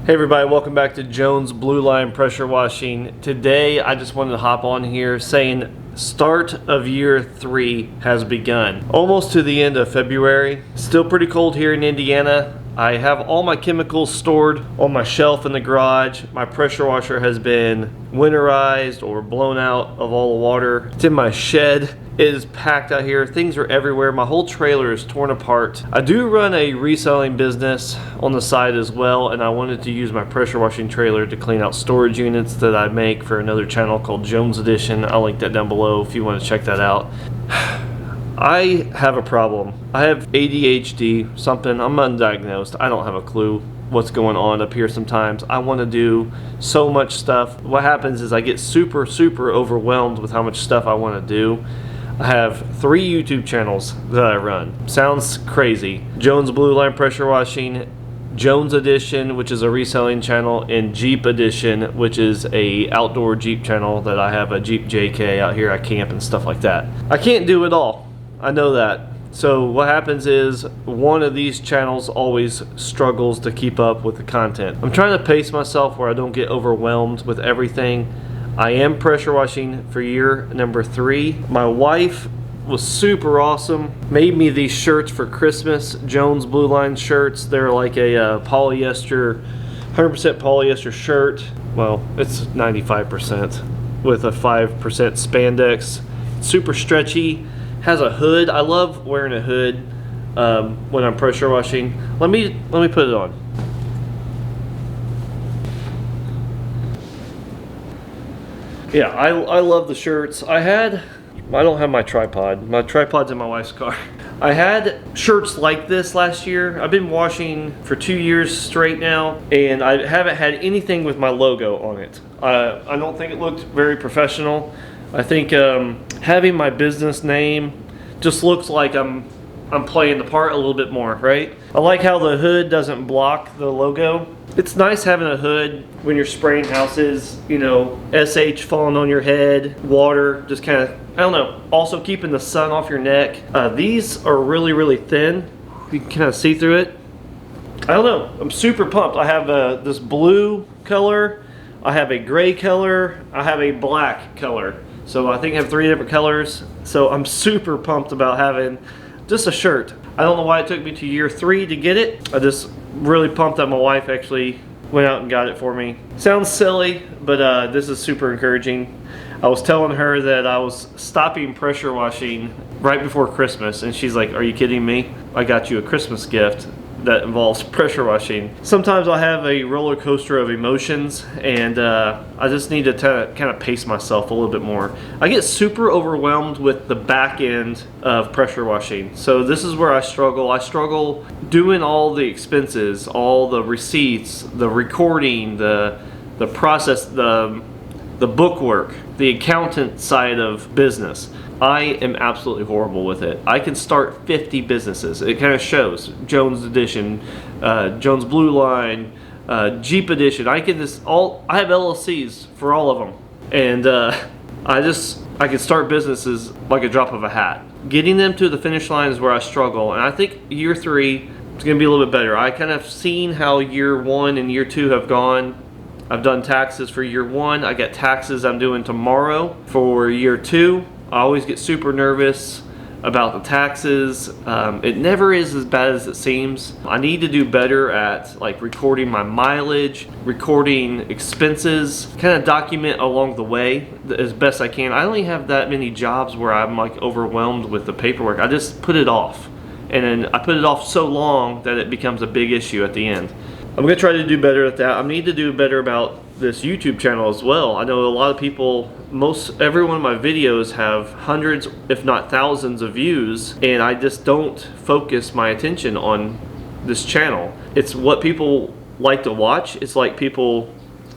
Hey everybody, welcome back to Jones Blue Line Pressure Washing. Today I just wanted to hop on here saying start of year 3 has begun. Almost to the end of February. Still pretty cold here in Indiana. I have all my chemicals stored on my shelf in the garage. My pressure washer has been winterized or blown out of all the water. It's in my shed. It is packed out here. Things are everywhere. My whole trailer is torn apart. I do run a reselling business on the side as well, and I wanted to use my pressure washing trailer to clean out storage units that I make for another channel called Jones Edition. I'll link that down below if you want to check that out. I have a problem. I have ADHD, something. I'm undiagnosed. I don't have a clue what's going on up here sometimes. I want to do so much stuff. What happens is I get super overwhelmed with how much stuff I want to do. I have 3 YouTube channels that I run. Sounds crazy. Jones Blue Line Pressure Washing, Jones Edition, which is a reselling channel, and Jeep Edition, which is a outdoor Jeep channel that I have a Jeep JK out here. I camp and stuff like that. I can't do it all. I know that. So what happens is one of these channels always struggles to keep up with the content. I'm trying to pace myself where I don't get overwhelmed with everything. I am pressure washing for year number 3. My wife was super awesome. Made me these shirts for Christmas, Jones Blue Line shirts. They're like a polyester, 100% polyester shirt. Well, it's 95% with a 5% spandex. Super stretchy. Has a hood. I love wearing a hood when I'm pressure washing. Let me put it on. Yeah, I love the shirts. I don't have my tripod. My tripod's in my wife's car. I had shirts like this last year. I've been washing for 2 years straight now, and I haven't had anything with my logo on it. I don't think it looked very professional. I think having my business name just looks like I'm playing the part a little bit more, right? I like how the hood doesn't block the logo. It's nice having a hood when you're spraying houses, you know, SH falling on your head, water, just kind of, I don't know, also keeping the sun off your neck. These are really thin. You can kind of see through it. I don't know, I'm super pumped. I have this blue color, I have a gray color, I have a black color. So I think I have 3 different colors. So I'm super pumped about having just a shirt. I don't know why it took me to year 3 to get it. I just really pumped that my wife actually went out and got it for me. Sounds silly, but this is super encouraging. I was telling her that I was stopping pressure washing right before Christmas, and she's like, "Are you kidding me? I got you a Christmas gift that involves pressure washing." Sometimes I have a roller coaster of emotions, and I just need to kind of pace myself a little bit more. I get super overwhelmed with the back end of pressure washing. So this is where I struggle. I struggle doing all the expenses, all the receipts, the recording, the process, the book work, the accountant side of business. I am absolutely horrible with it. I can start 50 businesses. It kind of shows. Jones Edition, Jones Blue Line, Jeep Edition. I have LLCs for all of them, and I can start businesses like a drop of a hat. Getting them to the finish line is where I struggle, and I think year 3 is going to be a little bit better. I kind of seen how year 1 and year 2 have gone. I've done taxes for year 1. I got taxes I'm doing tomorrow for year 2. I always get super nervous about the taxes. It never is as bad as it seems. I need to do better at like recording my mileage, recording expenses, kind of document along the way as best I can. I only have that many jobs where I'm like overwhelmed with the paperwork. I just put it off, and then I put it off so long that it becomes a big issue at the end. I'm gonna try to do better at that. I need to do better about this YouTube channel as well. I know a lot of people, every one of my videos have hundreds, if not thousands of views, and I just don't focus my attention on this channel. It's what people like to watch. It's what people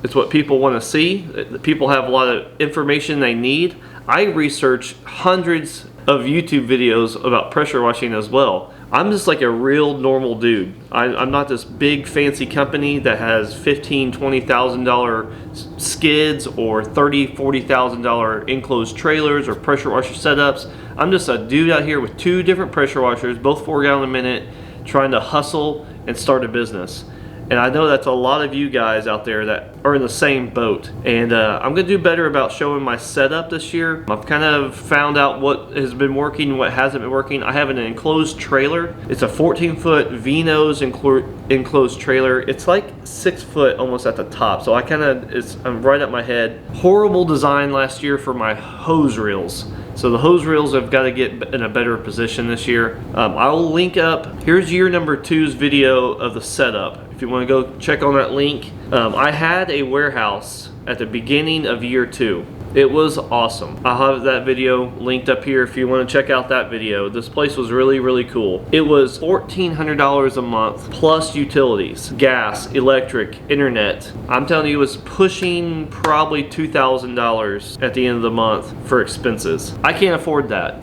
want to see. People have a lot of information they need. I research hundreds of YouTube videos about pressure washing as well. I'm just like a real normal dude. I'm not this big fancy company that has $15,000, $20,000 skids or $30,000, $40,000 enclosed trailers or pressure washer setups. I'm just a dude out here with 2 different pressure washers, both 4 gallon a minute, trying to hustle and start a business. And I know that's a lot of you guys out there that are in the same boat. And I'm gonna do better about showing my setup this year. I've kind of found out what has been working and what hasn't been working. I have an enclosed trailer. It's a 14-foot V-nose enclosed trailer. It's like 6 foot almost at the top. So I'm right at my head. Horrible design last year for my hose reels. So the hose reels have got to get in a better position this year. I'll link up, here's year number 2's video of the setup. If you want to go check on that link. I had a warehouse at the beginning of year 2. It was awesome. I'll have that video linked up here if you want to check out that video. This place was really, really cool. It was $1,400 a month plus utilities, gas, electric, internet. I'm telling you, it was pushing probably $2,000 at the end of the month for expenses. I can't afford that.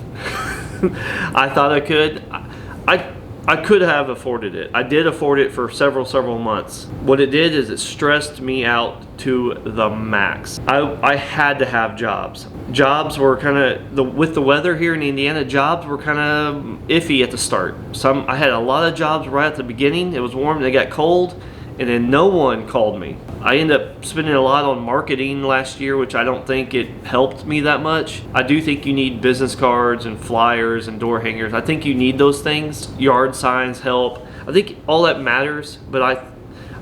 I thought I could. I could have afforded it. I did afford it for several months. What it did is it stressed me out to the max. I had to have jobs. Jobs were kind of, with the weather here in Indiana, jobs were kind of iffy at the start. I had a lot of jobs right at the beginning. It was warm, they got cold, and then no one called me. I ended up spending a lot on marketing last year, which I don't think it helped me that much. I do think you need business cards and flyers and door hangers. I think you need those things. Yard signs help. I think all that matters, but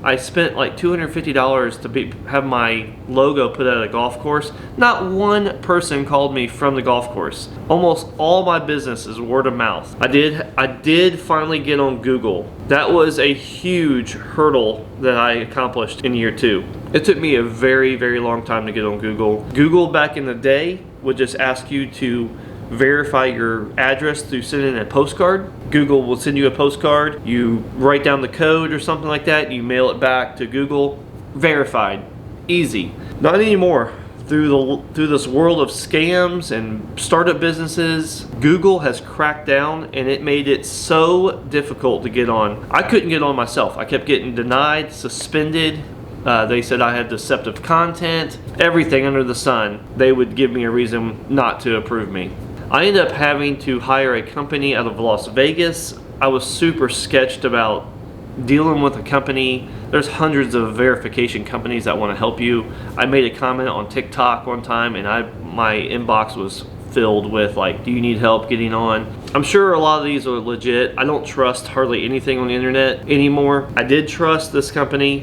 I spent like $250 to have my logo put at a golf course. Not one person called me from the golf course. Almost all my business is word of mouth. I did finally get on Google. That was a huge hurdle that I accomplished in year 2. It took me a very, very long time to get on Google. Google back in the day would just ask you to verify your address through sending a postcard. Google will send you a postcard, you write down the code or something like that, you mail it back to Google, verified, easy. Not anymore. Through this world of scams and startup businesses, Google has cracked down and it made it so difficult to get on. I couldn't get on myself. I kept getting denied, suspended. They said I had deceptive content, everything under the sun. They would give me a reason not to approve me. I ended up having to hire a company out of Las Vegas. I was super sketched about dealing with a company. There's hundreds of verification companies that want to help you. I made a comment on TikTok one time and my inbox was filled with like, do you need help getting on? I'm sure a lot of these are legit. I don't trust hardly anything on the internet anymore. I did trust this company.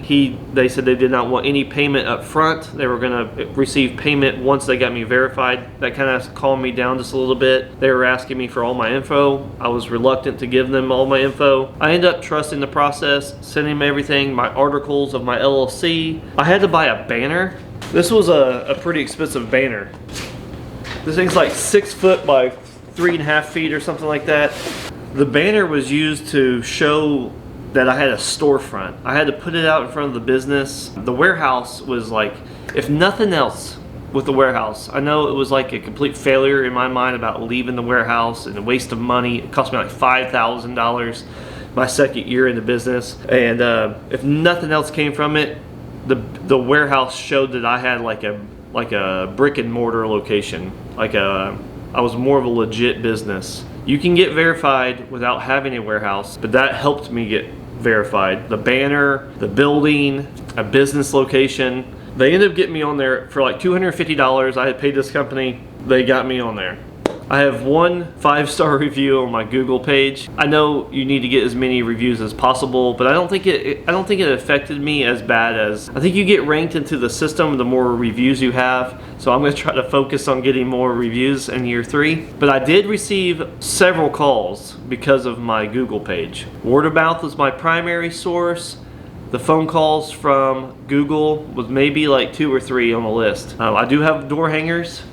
They said they did not want any payment up front. They were gonna receive payment once they got me verified. That kind of calmed me down just a little bit. They were asking me for all my info. I was reluctant to give them all my info. I ended up trusting the process, sending them everything, my articles of my LLC. I had to buy a banner. This was a pretty expensive banner. This thing's like 6 foot by 3.5 feet or something like that. The banner was used to show that I had a storefront. I had to put it out in front of the business. The warehouse was like, if nothing else with the warehouse, I know it was like a complete failure in my mind about leaving the warehouse and a waste of money. It cost me like $5,000 my second year in the business. And if nothing else came from it, the warehouse showed that I had like a brick and mortar location. I was more of a legit business. You can get verified without having a warehouse, but that helped me get verified. The banner, the building, a business location. They ended up getting me on there for like $250. I had paid this company. They got me on there. I have one 5-star review on my Google page. I know you need to get as many reviews as possible, but I don't think it affected me as bad as, I think you get ranked into the system the more reviews you have. So I'm gonna try to focus on getting more reviews in year 3. But I did receive several calls because of my Google page. Word of mouth was my primary source. The phone calls from Google was maybe like 2 or 3 on the list. I do have door hangers.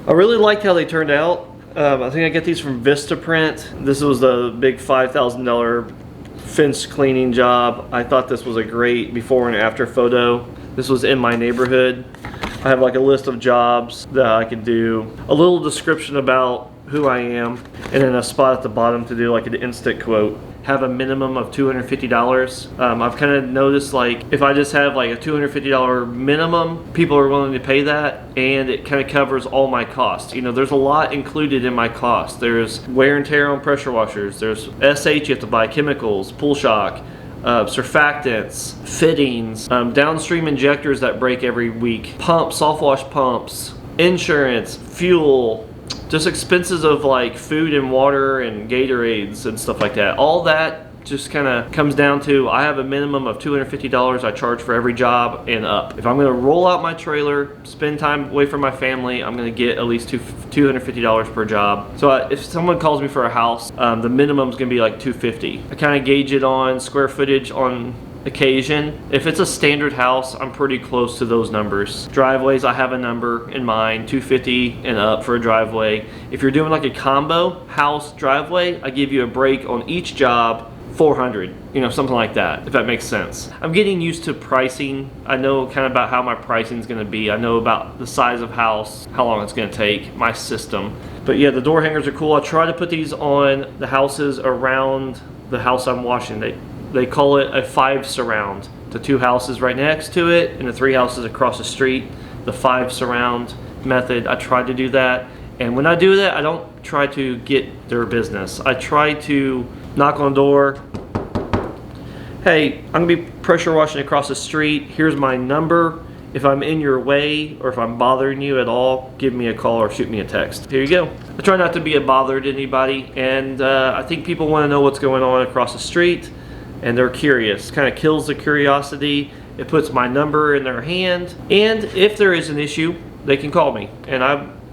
I really liked how they turned out. I think I get these from Vistaprint. This was the big $5,000 fence cleaning job. I thought this was a great before and after photo. This was in my neighborhood. I have like a list of jobs that I could do, a little description about who I am, and then a spot at the bottom to do like an instant quote. Have a minimum of $250. I've kind of noticed, like, if I just have like a $250 minimum, people are willing to pay that, and it kind of covers all my costs. You know, there's a lot included in my cost. There's wear and tear on pressure washers. There's SH, you have to buy chemicals, pool shock, surfactants, fittings, downstream injectors that break every week, pumps, soft wash pumps, insurance, fuel, just expenses of like food and water and Gatorades and stuff like that. All that just kind of comes down to, I have a minimum of $250 I charge for every job and up. If I'm going to roll out my trailer, spend time away from my family, I'm going to get at least $250 per job. So if someone calls me for a house, the minimum is going to be like $250. I kind of gauge it on square footage on occasion. If it's a standard house, I'm pretty close to those numbers. Driveways, I have a number in mind, $250 and up for a driveway. If you're doing like a combo house driveway, I give you a break on each job, $400, you know, something like that, if that makes sense. I'm getting used to pricing. I know kind of about how my pricing is going to be. I know about the size of house, how long it's going to take, my system. But yeah, the door hangers are cool. I try to put these on the houses around the house I'm washing. They call it a 5 surround. The 2 houses right next to it and the 3 houses across the street. The 5 surround method, I try to do that. And when I do that, I don't try to get their business. I try to knock on the door. Hey, I'm gonna be pressure washing across the street. Here's my number. If I'm in your way or if I'm bothering you at all, give me a call or shoot me a text. Here you go. I try not to be a bother to anybody, and I think people want to know what's going on across the street, and they're curious. Kind of kills the curiosity. It puts my number in their hand, and if there is an issue, they can call me, and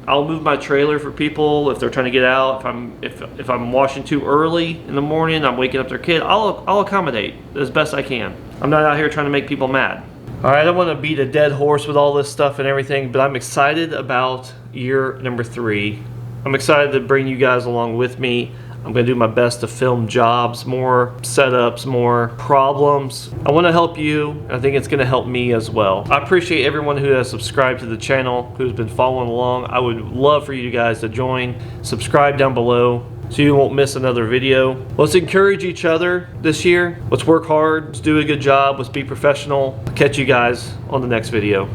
I'll move my trailer for people if they're trying to get out. If I'm washing too early in the morning, I'm waking up their kid, I'll accommodate as best I can. I'm not out here trying to make people mad. All right, I don't want to beat a dead horse with all this stuff and everything, but I'm excited about year number 3. I'm excited to bring you guys along with me. I'm going to do my best to film jobs, more setups, more problems. I want to help you. I think it's going to help me as well. I appreciate everyone who has subscribed to the channel, who's been following along. I would love for you guys to join. Subscribe down below so you won't miss another video. Let's encourage each other this year. Let's work hard. Let's do a good job. Let's be professional. I'll catch you guys on the next video.